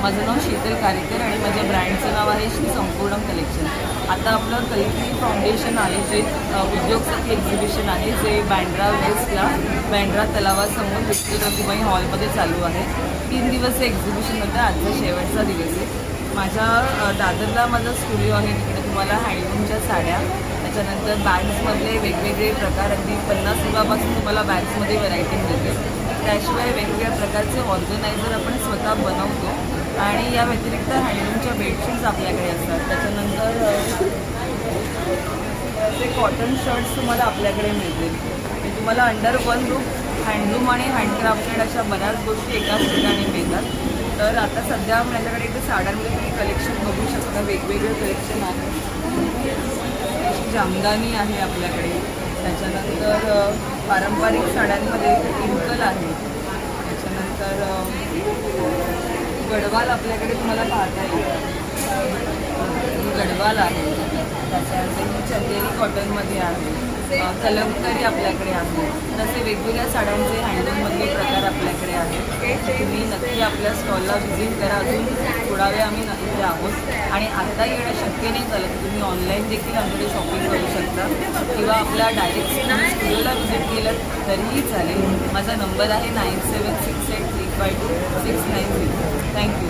माझं नाव शीतल कारेकर आणि माझ्या ब्रँडचं नाव आहे श्री संपूर्ण कलेक्शन. आता आपलं कल्की फाउंडेशन आयोजित उद्योगसखी एक्झिबिशन आहे, जे बँड्रा वेस्टला बँड्रा तलावासमोर विक्टोरी रघुमाई हॉलमध्ये चालू आहे. 3 दिवस हे एक्झिबिशन होतं. आजचा शेवटचा दिवस आहे. माझ्या दादरला माझा स्टुडिओ आहे. तिकडे तुम्हाला हँडलूमच्या साड्या, त्याच्यानंतर बॅग्समधले वेगवेगळे प्रकार, अगदी 50 रुपयापासून तुम्हाला बॅग्समध्ये व्हरायटी मिळते. त्याशिवाय वेगवेगळ्या प्रकारचे ऑर्गनायझर आपण स्वतः बनवतो आणि या व्यतिरिक्त हँडलूमच्या बेडशीट्स आपल्याकडे असतात. त्याच्यानंतर ते कॉटन शर्ट्स तुम्हाला आपल्याकडे मिळतील. ते तुम्हाला अंडर वन रूफ हँडलूम आणि हँडक्राफ्टेड अशा बऱ्याच गोष्टी एकाच ठिकाणी मिळतात. तर आता सध्या माझ्याकडे इथे साड्यांमध्ये तुम्ही कलेक्शन बघू शकता. वेगवेगळे कलेक्शन आहे. जामदानी आहे आपल्याकडे. त्याच्यानंतर पारंपरिक साड्यांमध्ये इन्कल आहे. त्याच्यानंतर गडवाल आपल्याकडे तुम्हाला पाहता येईल. गडवाल आहे. त्याच्यानंतर चंदेरी कॉटनमध्ये आहे. कलमकारी आपल्याकडे आहे. तसे वेगवेगळ्या साड्यांचे हँडलूममधले प्रकार आपल्याकडे आहेत. तुम्ही नक्की आपल्या स्टॉलला व्हिजिट करा. अजून थोडा वेळ आम्ही इथे आहोत आणि आता येणं शक्य नाही झालं तर तुम्ही ऑनलाईन देखील आमच्याकडे शॉपिंग करू शकता किंवा आपल्या डायरेक्ट स्टुडिओला व्हिजिट केलं तरीही चालेल. माझा नंबर आहे 9768352690. थँक्यू.